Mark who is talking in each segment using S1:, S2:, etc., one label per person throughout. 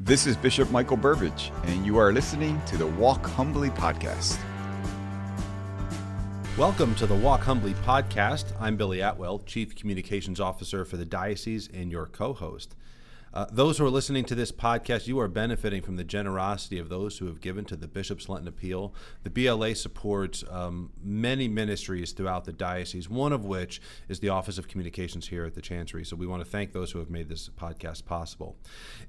S1: This is Bishop Michael Burbidge, and you are listening to the Walk Humbly Podcast.
S2: Welcome to the Walk Humbly Podcast. I'm Billy Atwell, Chief Communications Officer for the Diocese and your co-host. Those who are listening to this podcast, you are benefiting from the generosity of those who have given to the Bishop's Lenten Appeal. The BLA supports many ministries throughout the diocese, one of which is the Office of Communications here at the Chancery. So we want to thank those who have made this podcast possible.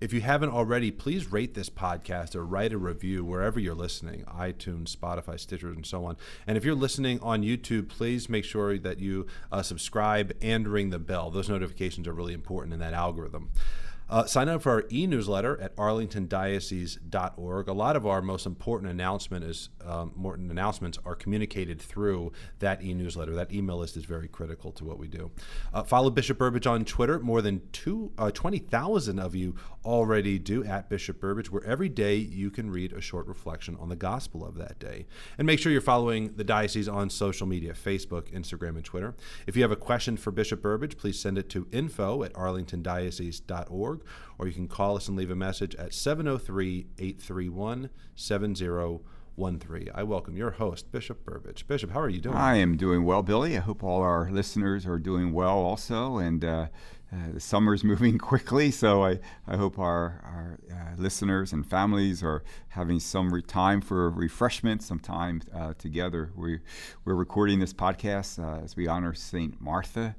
S2: If you haven't already, please rate this podcast or write a review wherever you're listening, iTunes, Spotify, Stitcher, and so on. And if you're listening on YouTube, please make sure that you subscribe and ring the bell. Those notifications are really important in that algorithm. Sign up for our e-newsletter at arlingtondiocese.org. A lot of our most important announcements are communicated through that e-newsletter. That email list is very critical to what we do. Follow Bishop Burbidge on Twitter. More than 20,000 of you already do, at Bishop Burbidge, where every day you can read a short reflection on the gospel of that day. And make sure you're following the diocese on social media, Facebook, Instagram, and Twitter. If you have a question for Bishop Burbidge, please send it to info@arlingtondiocese.org. Or you can call us and leave a message at 703-831-7013. I welcome your host, Bishop Burbidge. Bishop, how are you doing?
S1: I am doing well, Billy. I hope all our listeners are doing well also. And the summer's moving quickly, so I hope our listeners and families are having some time for refreshment, some time together. We're recording this podcast as we honor St. Martha,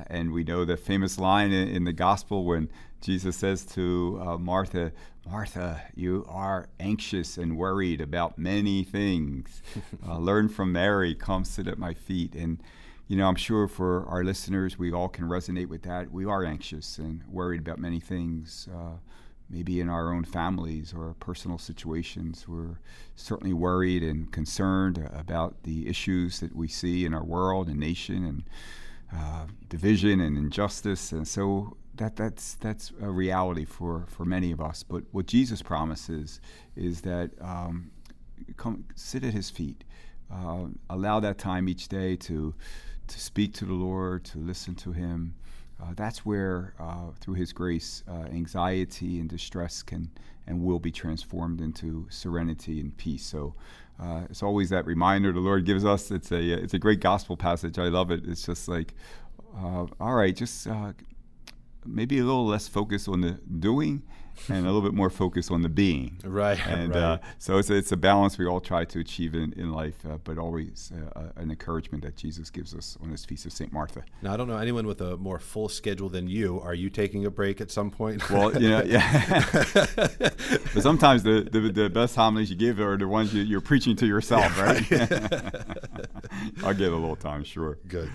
S1: and we know the famous line in the gospel when Jesus says to Martha, "Martha, you are anxious and worried about many things. Learn from Mary, come sit at my feet." And you know, I'm sure for our listeners, we all can resonate with that. We are anxious and worried about many things, maybe in our own families or personal situations. We're certainly worried and concerned about the issues that we see in our world and nation, and division and injustice. And so that's a reality for many of us. But what Jesus promises is that come sit at his feet. Allow that time each day to speak to the Lord, to listen to him. That's where, through his grace, anxiety and distress can and will be transformed into serenity and peace. So it's always that reminder the Lord gives us. It's a great gospel passage. I love it. It's just like, all right, just maybe a little less focus on the doing and a little bit more focus on the being.
S2: Right.
S1: And
S2: right.
S1: So it's a balance we all try to achieve in life, but always an encouragement that Jesus gives us on this Feast of St. Martha.
S2: Now, I don't know anyone with a more full schedule than you. Are you taking a break at some point?
S1: Well, yeah. But sometimes the best homilies you give are the ones you're preaching to yourself, right? I'll give a little time, sure.
S2: Good.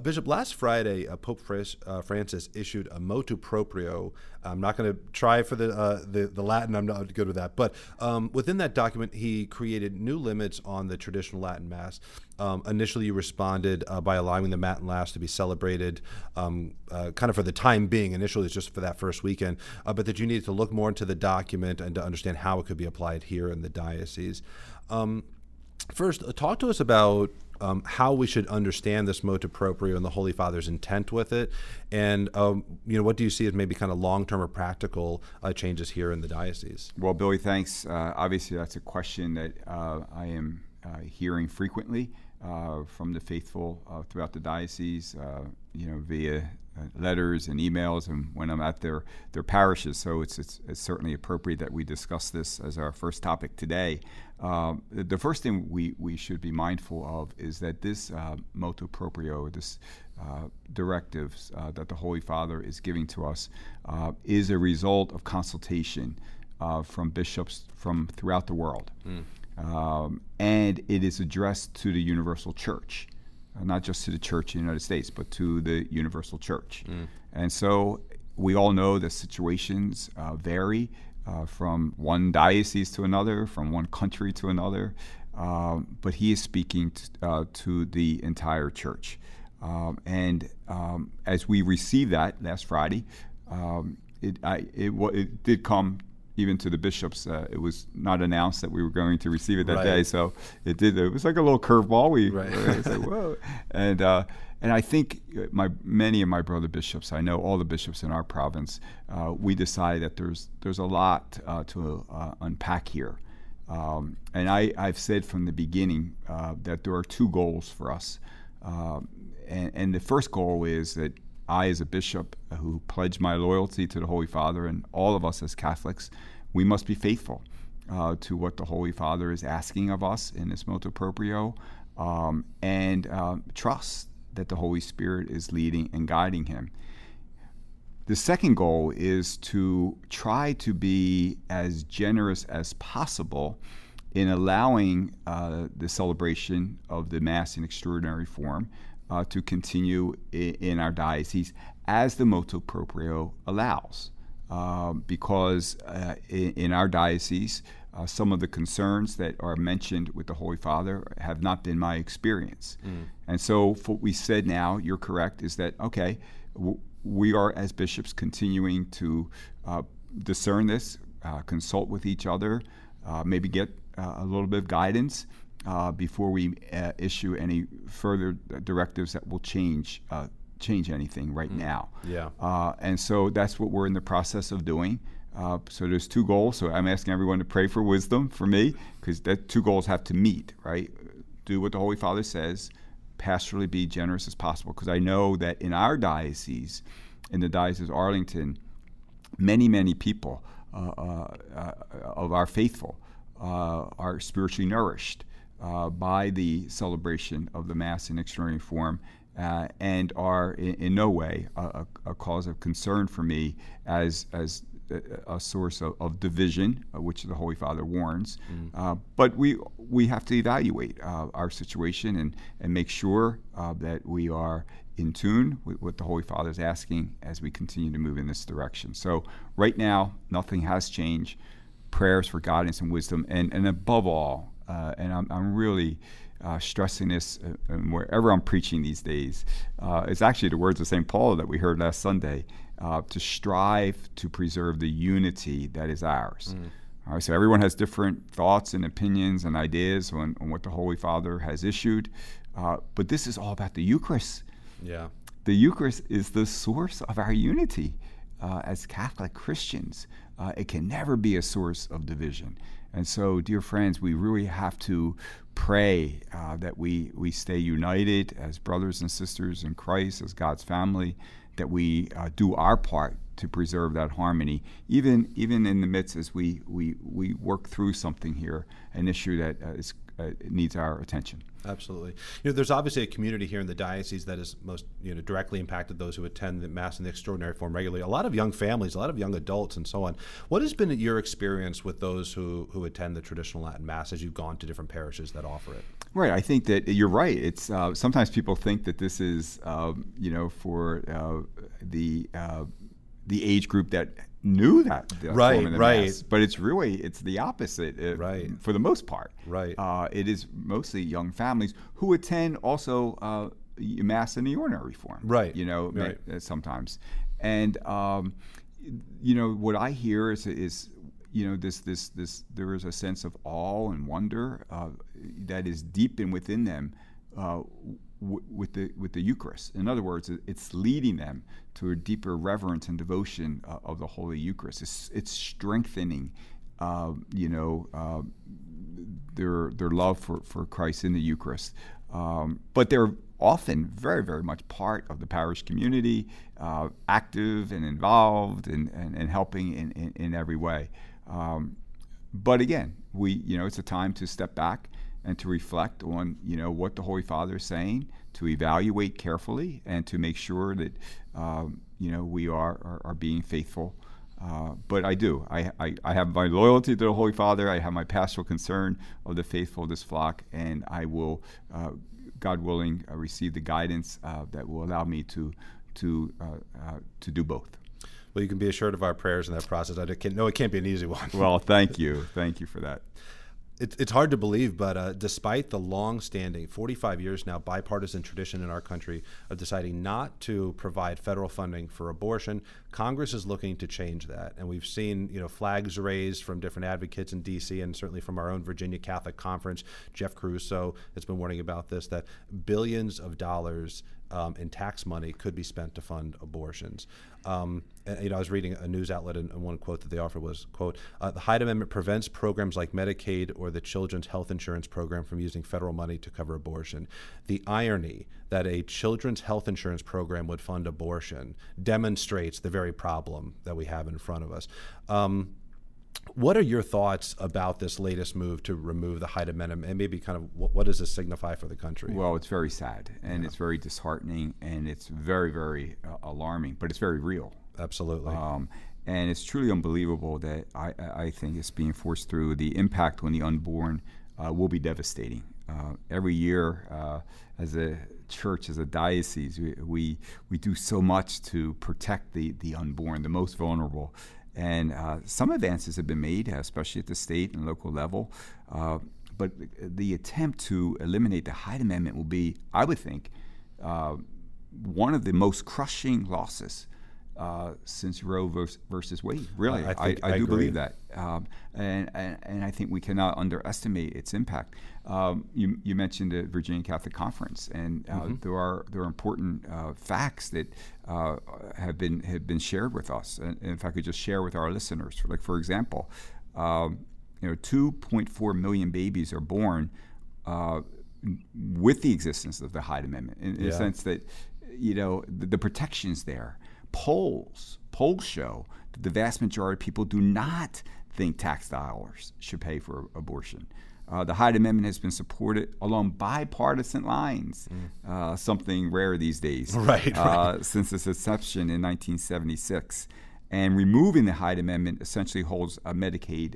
S2: Bishop, last Friday, Pope Francis issued a motu proprio. I'm not going to try for the Latin. I'm not good with that. But within that document, he created new limits on the traditional Latin Mass. Initially, you responded by allowing the Matin Mass to be celebrated kind of for the time being. Initially, it's just for that first weekend. But that you needed to look more into the document and to understand how it could be applied here in the diocese. First, talk to us about how we should understand this motu proprio and the Holy Father's intent with it, and what do you see as maybe kind of long-term or practical changes here in the diocese?
S1: Well, Billy, thanks. Obviously, that's a question that I am hearing frequently from the faithful throughout the diocese, via letters and emails, and when I'm at their parishes. So it's certainly appropriate that we discuss this as our first topic today. The first thing we should be mindful of is that this motu proprio, this directives that the Holy Father is giving to us, is a result of consultation from bishops from throughout the world. And it is addressed to the universal church. Not just to the church in the United States, but to the universal church. And so we all know that situations vary from one diocese to another, from one country to another, but he is speaking to the entire church. And as we received that last Friday, it did come even to the bishops. It was not announced that we were going to receive it that day, so it was like a little curveball. We said, whoa. And I think many of my brother bishops, I know all the bishops in our province, we decided that there's a lot to unpack here. And I've said from the beginning that there are two goals for us. And the first goal is that I, as a bishop who pledged my loyalty to the Holy Father, and all of us as Catholics, we must be faithful to what the Holy Father is asking of us in this motu proprio, and trust that the Holy Spirit is leading and guiding him. The second goal is to try to be as generous as possible in allowing the celebration of the Mass in extraordinary form to continue in our diocese as the motu proprio allows. Because in our diocese, some of the concerns that are mentioned with the Holy Father have not been my experience. And so what we said now, you're correct, is that, okay, we are as bishops continuing to discern this, consult with each other, maybe get a little bit of guidance before we issue any further directives that will change anything right now.
S2: Yeah.
S1: And so that's what we're in the process of doing. So there's two goals. So I'm asking everyone to pray for wisdom for me, because that two goals have to meet, right? Do what the Holy Father says, pastorally be generous as possible, because I know that in our diocese, in the Diocese of Arlington, many people of our faithful are spiritually nourished by the celebration of the Mass in extraordinary form, and are in no way a cause of concern for me as a source of division, which the Holy Father warns. But we have to evaluate our situation and make sure that we are in tune with what the Holy Father is asking as we continue to move in this direction. So right now, nothing has changed. Prayers for guidance and wisdom, and above all, and I'm really stressing this wherever I'm preaching these days. It's actually the words of St. Paul that we heard last Sunday, to strive to preserve the unity that is ours. All right, so everyone has different thoughts and opinions and ideas on what the Holy Father has issued, but this is all about the Eucharist.
S2: Yeah.
S1: The Eucharist is the source of our unity as Catholic Christians. It can never be a source of division. And so, dear friends, we really have to pray that we stay united as brothers and sisters in Christ, as God's family, that we do our part to preserve that harmony, even in the midst as we work through something here, an issue that needs our attention.
S2: Absolutely. There's obviously a community here in the diocese that is most directly impacted those who attend the Mass in the extraordinary form regularly. A lot of young families, a lot of young adults, and so on. What has been your experience with those who attend the traditional Latin Mass as you've gone to different parishes that offer it?
S1: Right. I think that you're right. It's sometimes people think that this is for the age group that knew that form of the Mass, but it's the opposite, for the most part.
S2: Right.
S1: It is mostly young families who attend also Mass in the ordinary form.
S2: Right.
S1: Sometimes, and what I hear is this there is a sense of awe and wonder that is deep within them. With the Eucharist. In other words, it's leading them to a deeper reverence and devotion of the Holy Eucharist. It's strengthening, their love for Christ in the Eucharist. But they're often very, very much part of the parish community, active and involved and helping in every way. But again, it's a time to step back and to reflect on, what the Holy Father is saying, to evaluate carefully, and to make sure that, we are being faithful. But I have my loyalty to the Holy Father. I have my pastoral concern of the faithful of this flock, and I will, God willing, receive the guidance that will allow me to do both.
S2: Well, you can be assured of our prayers in that process. It can't be an easy one.
S1: Well, thank you for that.
S2: It's hard to believe, but despite the long-standing, 45 years now, bipartisan tradition in our country of deciding not to provide federal funding for abortion, Congress is looking to change that. And we've seen, flags raised from different advocates in D.C. and certainly from our own Virginia Catholic Conference. Jeff Caruso has been warning about this, that billions of dollars in tax money could be spent to fund abortions. And, I was reading a news outlet, and one quote that they offered was, quote, the Hyde Amendment prevents programs like Medicaid or the Children's Health Insurance Program from using federal money to cover abortion. The irony that a children's health insurance program would fund abortion demonstrates the very problem that we have in front of us. What are your thoughts about this latest move to remove the Hyde Amendment, and maybe kind of what does this signify for the country?
S1: Well, it's very sad, and it's very disheartening, and it's very, very alarming, but it's very real.
S2: Absolutely.
S1: And it's truly unbelievable that I think it's being forced through. The impact on the unborn will be devastating. Every year, as a church, as a diocese, we do so much to protect the unborn, the most vulnerable. And some advances have been made, especially at the state and local level. But the attempt to eliminate the Hyde Amendment will be, I would think, one of the most crushing losses since Roe versus Wade. Really, I do
S2: agree.
S1: believe that. And I think we cannot underestimate its impact. You mentioned the Virginia Catholic Conference, and there are important facts that have been shared with us. And if I could just share with our listeners, like for example, 2.4 million babies are born with the existence of the Hyde Amendment, in the sense that the protections there. Polls show that the vast majority of people do not think tax dollars should pay for abortion. The Hyde Amendment has been supported along bipartisan lines, something rare these days,
S2: right.
S1: Since its inception in 1976. And removing the Hyde Amendment essentially holds Medicaid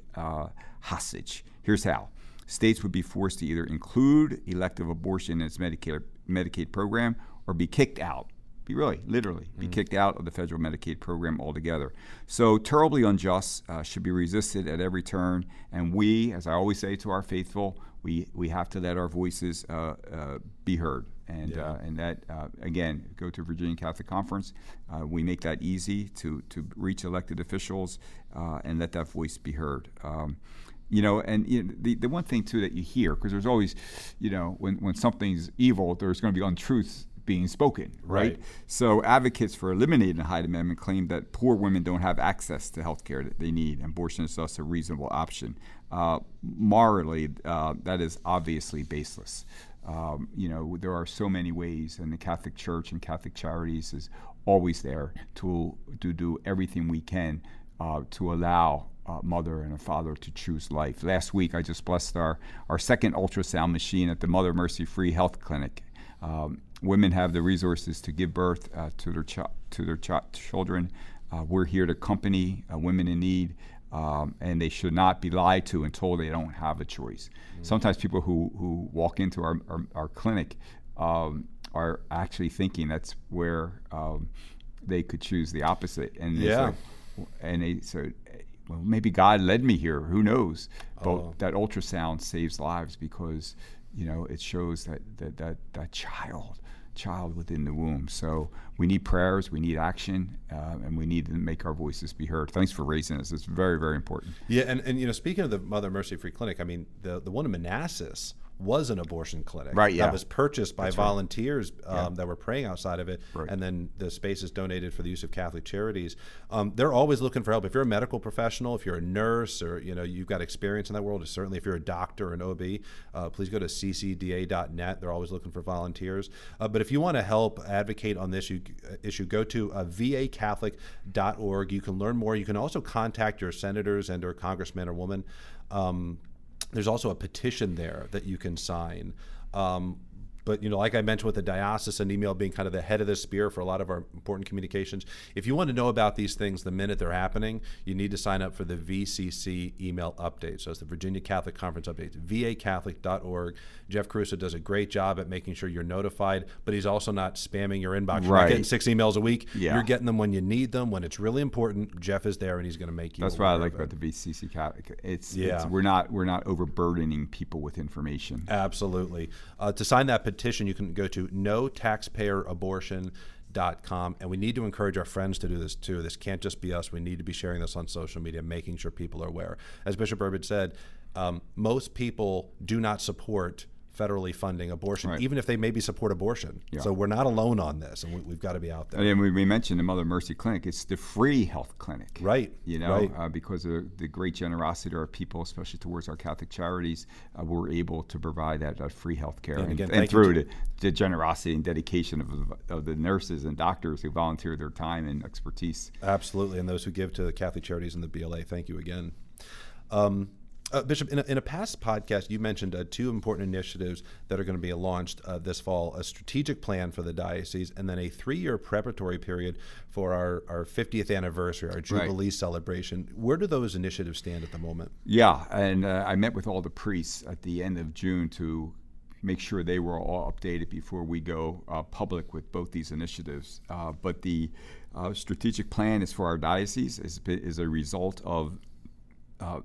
S1: hostage. Here's how. States would be forced to either include elective abortion in its Medicaid program or be kicked out. Literally be kicked out of the federal Medicaid program altogether. So terribly unjust, should be resisted at every turn. And we, as I always say to our faithful, we have to let our voices be heard. And that, again, go to Virginia Catholic Conference. We make that easy to reach elected officials and let that voice be heard. The one thing, too, that you hear, because there's always, when something's evil, there's going to be untruths being spoken, right? So advocates for eliminating the Hyde Amendment claim that poor women don't have access to health care that they need, and abortion is thus a reasonable option. Morally, that is obviously baseless. There are so many ways, and the Catholic Church and Catholic Charities is always there to do everything we can to allow a mother and a father to choose life. Last week, I just blessed our second ultrasound machine at the Mother Mercy Free Health Clinic. Women have the resources to give birth to their children. We're here to accompany women in need, and they should not be lied to and told they don't have a choice. Sometimes people who walk into our clinic are actually thinking that's where they could choose the opposite. And they say, well, maybe God led me here. Who knows? But that ultrasound saves lives because it shows that child within the womb. So we need prayers, we need action, and we need to make our voices be heard. Thanks for raising this. It's very, very important.
S2: Yeah, and speaking of the Mother Mercy Free Clinic, I mean, the one in Manassas was an abortion clinic that was purchased by volunteers that were praying outside of it, and then the space is donated for the use of Catholic Charities. They're always looking for help. If you're a medical professional, if you're a nurse, or you've got experience in that world, certainly if you're a doctor or an OB, please go to ccda.net. They're always looking for volunteers. But if you want to help advocate on this issue, go to vacatholic.org. You can learn more. You can also contact your senators and or congressman or woman. There's also a petition there that you can sign But, like I mentioned with the diocesan email being kind of the head of the spear for a lot of our important communications, if you want to know about these things the minute they're happening, you need to sign up for the VCC email update. So it's the Virginia Catholic Conference update, vacatholic.org. Jeff Caruso does a great job at making sure you're notified, but he's also not spamming your inbox. You're not getting 6 emails a week.
S1: Yeah.
S2: You're getting them when you need them, when it's really important. Jeff is there, and he's going to make you
S1: That's what I like about the VCC Catholic. We're not overburdening people with information.
S2: Absolutely. To sign that petition, you can go to notaxpayerabortion.com, and we need to encourage our friends to do this too. This can't just be us. We need to be sharing this on social media, making sure people are aware. As Bishop Burbidge said, most people do not support federally funding abortion, even if they maybe support abortion. Yeah. So we're not alone on this, and we've got to be out there.
S1: And we mentioned the Mother Mercy Clinic. It's the free health clinic.
S2: Right.
S1: Because of the great generosity of our people, especially towards our Catholic charities, we're able to provide that free health care. And through the generosity and dedication of the nurses and doctors who volunteer their time and expertise.
S2: Absolutely. And those who give to the Catholic charities and the BLA, thank you again. Bishop, in a past podcast, you mentioned 2 important initiatives that are going to be launched this fall, a strategic plan for the diocese, and then a 3-year preparatory period for our 50th anniversary, our Jubilee celebration. Where do those initiatives stand at the moment?
S1: Yeah, and I met with all the priests at the end of June to make sure they were all updated before we go public with both these initiatives. But the strategic plan is for our diocese, is a result of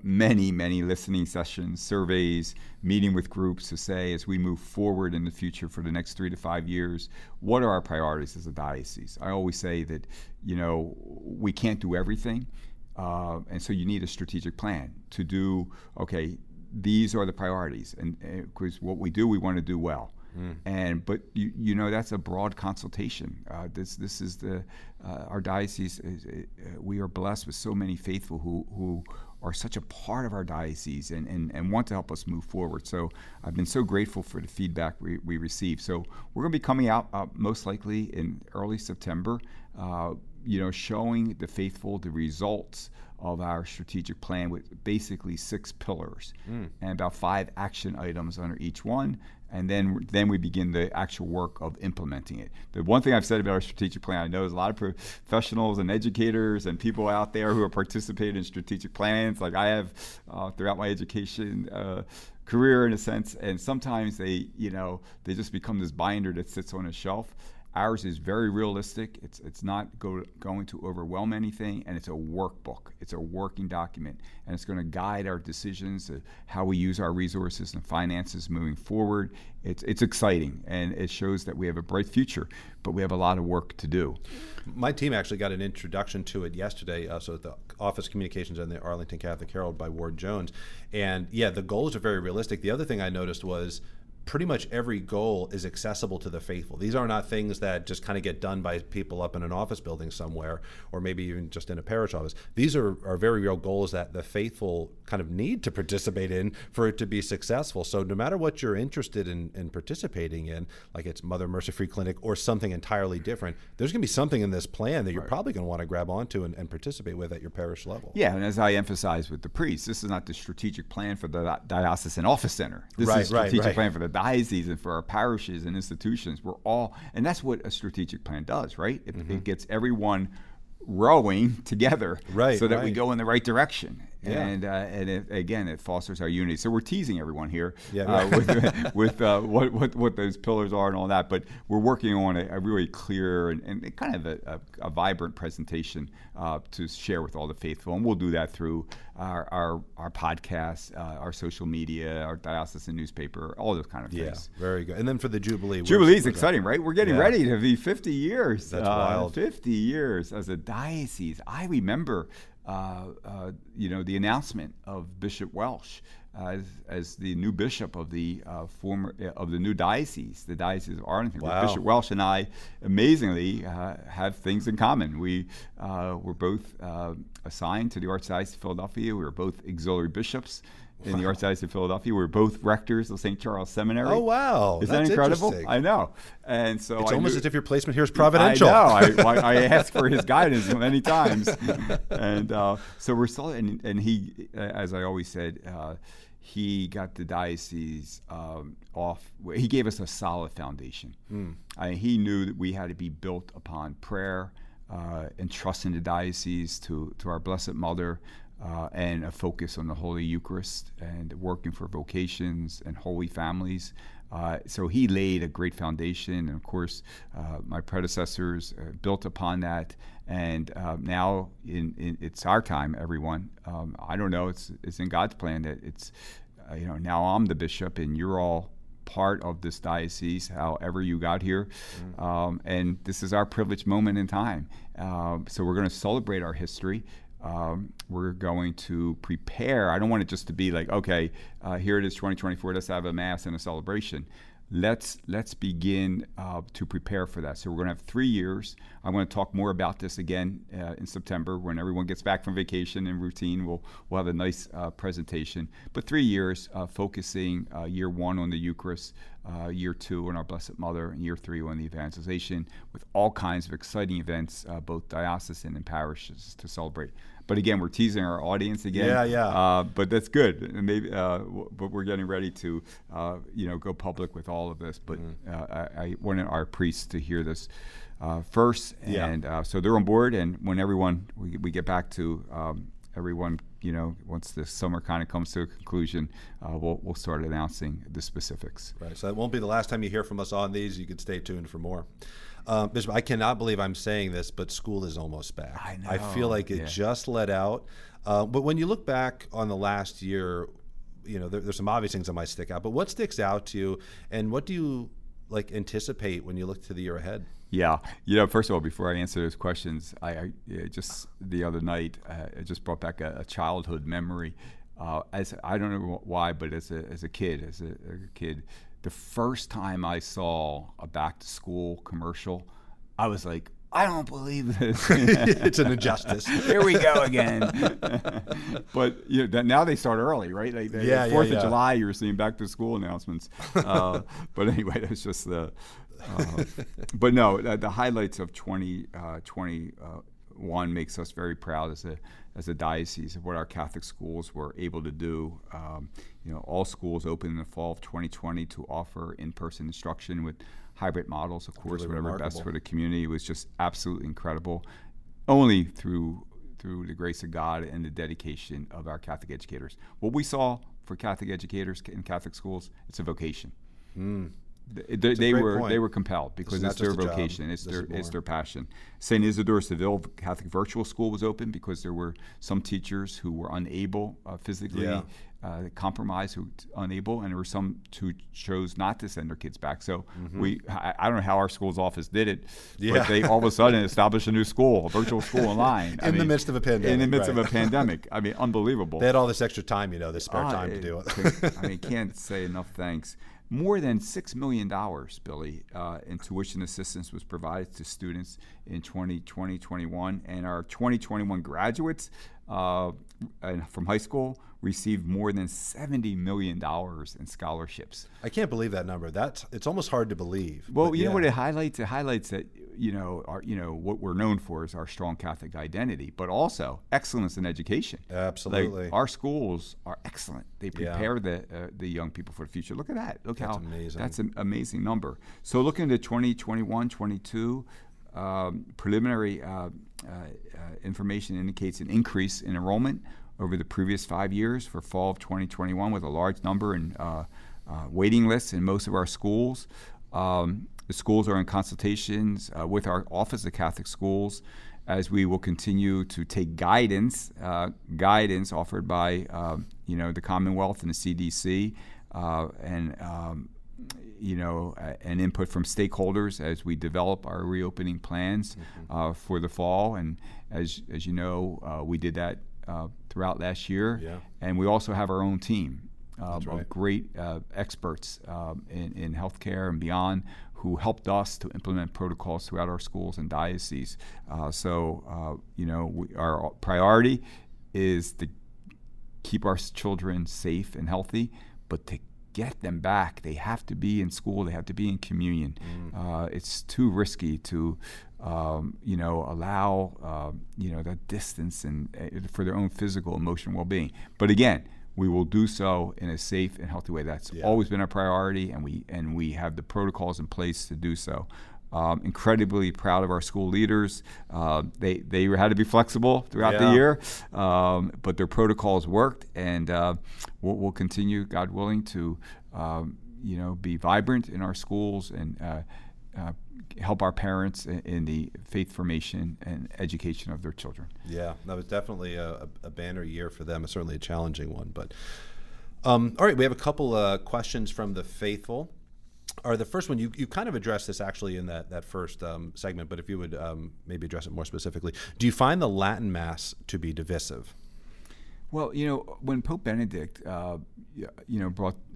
S1: many listening sessions, surveys, meeting with groups to say, as we move forward in the future for the next 3 to 5 years, what are our priorities as a diocese? I always say that, we can't do everything. And so you need a strategic plan to do, okay, these are the priorities. And because what we do, we want to do well. But that's a broad consultation. This is our diocese. We are blessed with so many faithful who are such a part of our diocese and want to help us move forward. So I've been so grateful for the feedback we receive. So we're going to be coming out most likely in early September, showing the faithful the results of our strategic plan with basically 6 pillars and about 5 action items under each one. And then we begin the actual work of implementing it. The one thing I've said about our strategic plan, I know there's a lot of professionals and educators and people out there who are participating in strategic plans, like I have throughout my education career in a sense. And sometimes they just become this binder that sits on a shelf. Ours is very realistic. It's not going to overwhelm anything, and it's a workbook. It's a working document, and it's going to guide our decisions, how we use our resources and finances moving forward. It's exciting, and it shows that we have a bright future, but we have a lot of work to do.
S2: My team actually got an introduction to it yesterday, so at the Office of Communications and the Arlington Catholic Herald by Ward Jones. And yeah, the goals are very realistic. The other thing I noticed was pretty much every goal is accessible to the faithful. These are not things that just kind of get done by people up in an office building somewhere, or maybe even just in a parish office. These are very real goals that the faithful kind of need to participate in for it to be successful. So no matter what you're interested in participating in, like it's Mother Mercy Free Clinic or something entirely different, there's going to be something in this plan that you're probably going to want to grab onto and participate with at your parish level.
S1: Yeah, and as I emphasize with the priests, this is not the strategic plan for the diocesan office center. This is a strategic plan for the diocese and for our parishes and institutions. And that's what a strategic plan does, right? It gets everyone rowing together so that we go in the right direction. Yeah. And it fosters our unity. So we're teasing everyone here with what those pillars are and all that. But we're working on a really clear and kind of a vibrant presentation to share with all the faithful. And we'll do that through our podcast, our social media, our diocesan newspaper, all those kind of things.
S2: Yeah, very good. And then for the Jubilee.
S1: Jubilee's exciting, right? We're getting ready to be 50 years.
S2: That's wild.
S1: 50 years as a diocese. I remember the announcement of Bishop Welsh as the new bishop of the new diocese, the Diocese of Arlington.
S2: Wow.
S1: Bishop Welsh and I, amazingly, have things in common. We were both assigned to the Archdiocese of Philadelphia. We were both auxiliary bishops, in the Archdiocese of Philadelphia. We're both rectors of St. Charles Seminary.
S2: Oh, wow.
S1: Isn't that incredible?
S2: Interesting.
S1: I know. And so
S2: it's almost as if your placement here is providential.
S1: I know. I asked for his guidance many times. And so we're still, and he, as I always said, he got the diocese off. He gave us a solid foundation. He knew that we had to be built upon prayer and trust in the diocese to our Blessed Mother, and a focus on the Holy Eucharist and working for vocations and holy families. So he laid a great foundation, and of course, my predecessors built upon that. And now it's our time, everyone. I don't know. It's in God's plan that it's now I'm the bishop, and you're all part of this diocese, however you got here. And this is our privileged moment in time. So we're going to celebrate our history. We're going to prepare. I don't want it just to be like, okay, here it is 2024, let's have a mass and a celebration. Let's begin to prepare for that. So we're going to have 3 years. I'm going to talk more about this again in September when everyone gets back from vacation and routine. We'll have a nice presentation. But 3 years focusing year 1 on the Eucharist, year 2 on our Blessed Mother, and year 3 on the evangelization, with all kinds of exciting events, both diocesan and parishes, to celebrate. But again, we're teasing our audience again.
S2: Yeah.
S1: But that's good. And maybe, but we're getting ready to, go public with all of this. But I wanted our priests to hear this first, and so they're on board. And when we get back to everyone, once the summer kind of comes to a conclusion, we'll start announcing the specifics.
S2: Right. So that won't be the last time you hear from us on these. You can stay tuned for more. Bishop, I cannot believe I'm saying this, but school is almost back.
S1: I know.
S2: I feel like it just let out. But when you look back on the last year, there's some obvious things that might stick out. But what sticks out to you, and what do you anticipate when you look to the year ahead?
S1: Yeah. First of all, before I answer those questions, I just the other night, I just brought back a childhood memory. As I don't know why, but as a kid, the first time I saw a back to school commercial, I was like, I don't believe this.
S2: It's an injustice.
S1: Here we go again. But now they start early, right? Like 4th of July, you're seeing back to school announcements. But anyway, that's just the. But no, the highlights of 2021 makes us very proud as a diocese of what our Catholic schools were able to do. All schools opened in the fall of 2020 to offer in-person instruction with hybrid models, of course,
S2: really
S1: whatever
S2: remarkable.
S1: Best for the community. It was just absolutely incredible, only through the grace of God and the dedication of our Catholic educators. What we saw for Catholic educators in Catholic schools, it's a vocation. They were compelled because it's their vocation, it's their passion. St. Isidore Seville Catholic Virtual School was open because there were some teachers who were unable physically, compromised, who unable, and there were some who chose not to send their kids back. So I don't know how our school's office did it, but they all of a sudden established a new school, a virtual school online.
S2: In the midst of a pandemic.
S1: In the midst of a pandemic. I mean, unbelievable.
S2: They had all this extra time, this spare time to do it.
S1: Can't say enough thanks. More than $6 million, Billy, in tuition assistance was provided to students in 2020-21, and our 2021 graduates from high school received more than $70 million in scholarships.
S2: I can't believe that number. It's almost hard to believe.
S1: Well, you know what it highlights? It highlights that what we're known for is our strong Catholic identity, but also excellence in education.
S2: Absolutely.
S1: Like, our schools are excellent. They prepare the young people for the future. Look at that. Look how amazing. That's an amazing number. So looking at 2021, 22, preliminary information indicates an increase in enrollment over the previous 5 years for fall of 2021, with a large number in waiting lists in most of our schools. The schools are in consultations with our Office of Catholic Schools, as we will continue to take guidance offered by the Commonwealth and the CDC, and input from stakeholders as we develop our reopening plans for the fall. And as you know, we did that throughout last year, and we also have our own team of great experts in healthcare and beyond, who helped us to implement protocols throughout our schools and dioceses. Our priority is to keep our children safe and healthy, but to get them back, they have to be in school, they have to be in communion. It's too risky to allow that distance and for their own physical, emotional well-being. But again, we will do so in a safe and healthy way. That's always been a priority, and we have the protocols in place to do so. Incredibly proud of our school leaders. They had to be flexible throughout the year, but their protocols worked, and we'll continue, God willing, to be vibrant in our schools and help our parents in the faith formation and education of their children. Yeah,
S2: that was definitely a banner year for them. Certainly a challenging one. But all right, we have a couple questions from the faithful. The first one, you kind of addressed this actually in that first segment, but if you would maybe address it more specifically. Do you find the Latin Mass to be divisive?
S1: Well, when Pope Benedict,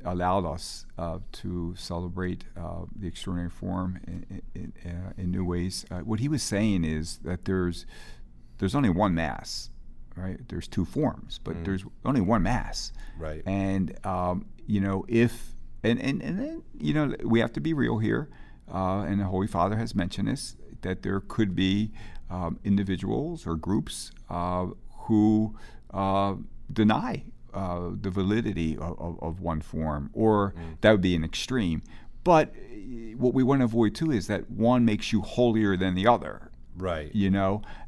S1: allowed us to celebrate the extraordinary form in new ways, what he was saying is that there's only one Mass, right? There's two forms, but there's only one Mass,
S2: right?
S1: And if then we have to be real here, and the Holy Father has mentioned this, that there could be individuals or groups who deny the validity of one form, or that would be an extreme. But what we want to avoid too is that one makes you holier than the other,
S2: right?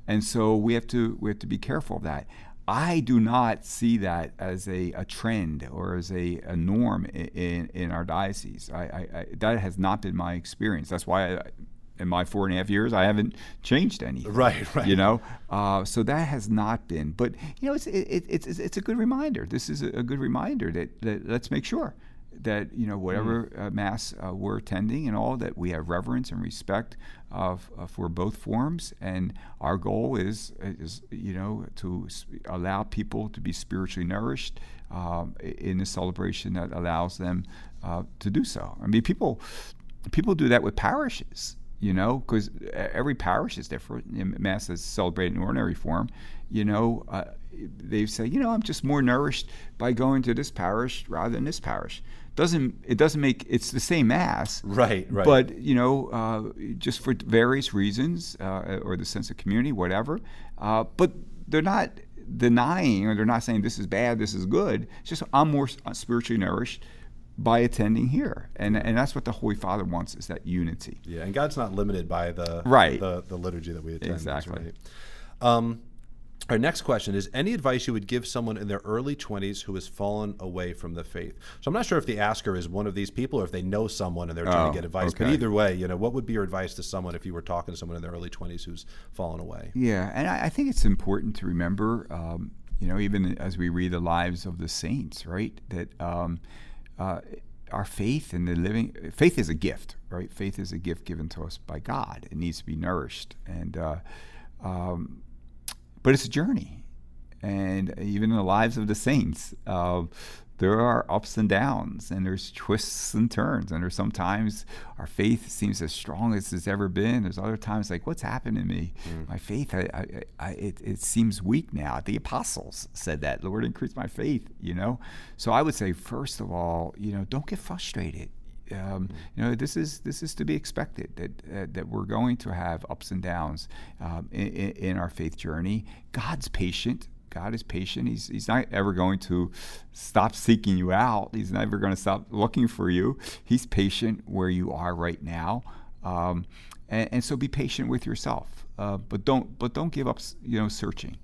S1: And so we have to be careful of that. I do not see that as a trend or as a norm in our diocese. That has not been my experience. That's why in my 4.5 years, I haven't changed anything.
S2: Right.
S1: So that has not been. But it's a good reminder. This is a good reminder that let's make sure that whatever Mass we're attending and all, that we have reverence and respect for both forms, and our goal is to allow people to be spiritually nourished in a celebration that allows them to do so. I mean, people do that with parishes, because every parish is different. Mass is celebrated in ordinary form. They say, I'm just more nourished by going to this parish rather than this parish. It doesn't make it's the same Mass,
S2: right?
S1: But just for various reasons, or the sense of community, whatever. But they're not denying, or they're not saying this is bad, this is good. It's just I'm more spiritually nourished by attending here, and that's what the Holy Father wants, is that unity.
S2: Yeah, and God's not limited by the liturgy that we attend.
S1: Exactly.
S2: Right. Our next question is, any advice you would give someone in their early 20s who has fallen away from the faith? So I'm not sure if the asker is one of these people, or if they know someone and they're trying to get advice. Okay. But either way, what would be your advice to someone if you were talking to someone in their early 20s who's fallen away?
S1: Yeah, and I think it's important to remember, even as we read the lives of the saints, right, that our faith and faith is a gift, right? Faith is a gift given to us by God. It needs to be nourished, and but it's a journey. And even in the lives of the saints, there are ups and downs, and there's twists and turns, and there's sometimes our faith seems as strong as it's ever been. There's other times like, what's happened to me? My faith, it seems weak now. The apostles said that, Lord, increase my faith, So I would say, first of all, don't get frustrated. This is to be expected, that we're going to have ups and downs in our faith journey. God's patient. God is patient. He's not ever going to stop seeking you out. He's never going to stop looking for you. He's patient where you are right now, and so be patient with yourself. But don't give up. Searching.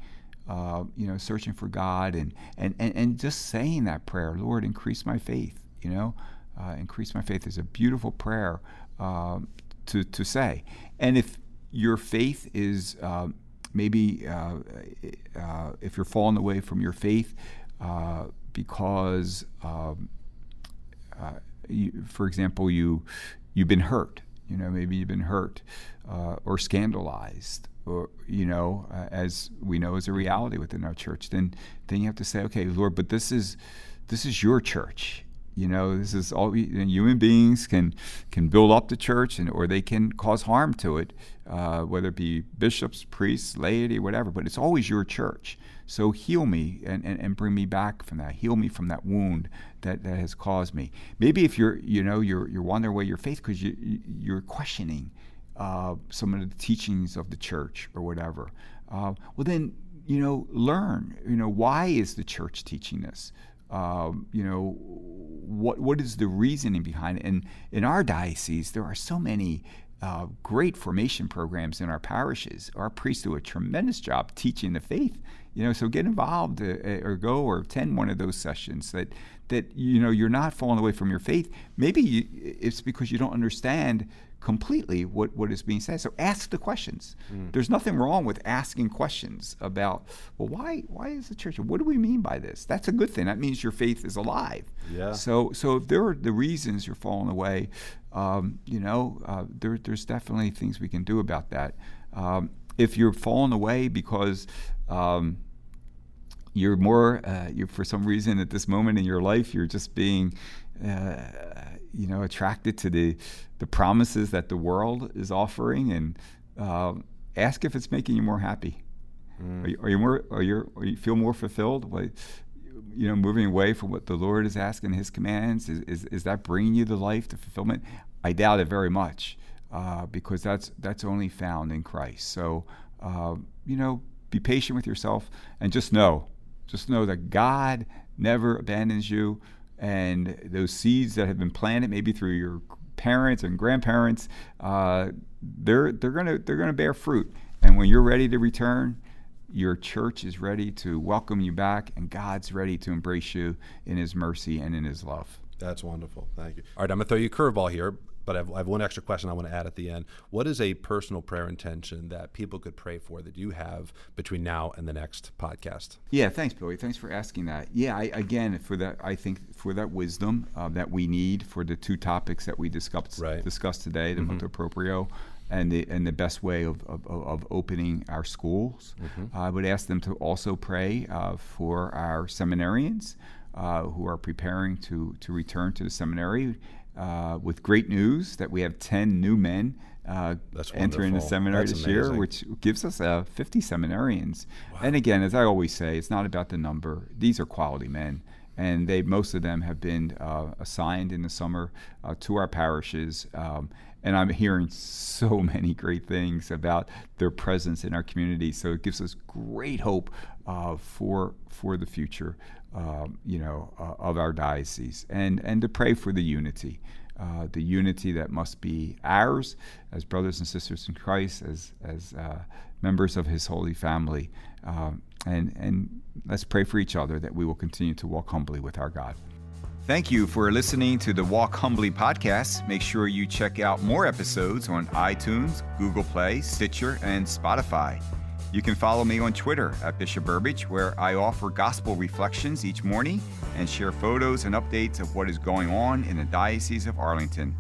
S1: Searching for God and just saying that prayer. Lord, increase my faith. Increase my faith is a beautiful prayer to say. And if your faith is maybe if you're falling away from your faith because, for example, you've been hurt. Maybe you've been hurt or scandalized, or as we know is a reality within our church. Then you have to say, okay, Lord, but this is your church. This is all human beings can build up the church, or they can cause harm to it, whether it be bishops, priests, laity, whatever. But it's always your church. So heal me and bring me back from that. Heal me from that wound that has caused me. Maybe if you're wandering away your faith because you're questioning some of the teachings of the church or whatever. Well, then, learn. Why is the church teaching this? What is the reasoning behind it? And in our diocese, there are so many great formation programs in our parishes. Our priests do a tremendous job teaching the faith. So get involved or go or attend one of those sessions that you're not falling away from your faith. Maybe it's because you don't understand completely what is being said. So ask the questions. There's nothing wrong with asking questions about, well, why is the church? What do we mean by this? That's a good thing. That means your faith is alive. Yeah. So if there are the reasons you're falling away, there's definitely things we can do about that. If you're falling away because you're for some reason at this moment in your life, you're just being attracted to the promises that the world is offering, and ask if it's making you more happy. Are you feel more fulfilled? Moving away from what the Lord is asking, His commands, is that bringing you the life, the fulfillment? I doubt it very much, because that's only found in Christ. So be patient with yourself, and just know that God never abandons you. And those seeds that have been planted, maybe through your parents and grandparents, they're gonna bear fruit. And when you're ready to return, your church is ready to welcome you back, and God's ready to embrace you in His mercy and in His love.
S2: That's wonderful. Thank you. All right, I'm gonna throw you a curveball here, but I have one extra question I want to add at the end. What is a personal prayer intention that people could pray for that you have between now and the next podcast?
S1: Yeah, thanks, Billy. Thanks for asking that. Yeah, I think for that wisdom that we need for the two topics that we discussed today, the motu proprio and the best way of opening our schools. I would ask them to also pray for our seminarians who are preparing to return to the seminary. With great news that we have 10 new men entering the seminary this year, which gives us 50 seminarians. Wow. And again, as I always say, it's not about the number. These are quality men, and most of them have been assigned in the summer to our parishes. And I'm hearing so many great things about their presence in our community. So it gives us great hope for the future. Of our diocese, and to pray for the unity that must be ours as brothers and sisters in Christ, as members of His holy family, and let's pray for each other that we will continue to walk humbly with our God. Thank you for listening to the Walk Humbly podcast. Make sure you check out more episodes on iTunes, Google Play, Stitcher, and Spotify. You can follow me on Twitter at Bishop Burbidge, where I offer gospel reflections each morning and share photos and updates of what is going on in the Diocese of Arlington.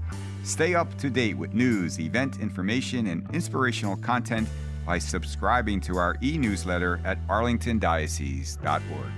S1: Stay up to date with news, event information, and inspirational content by subscribing to our e-newsletter at arlingtondiocese.org.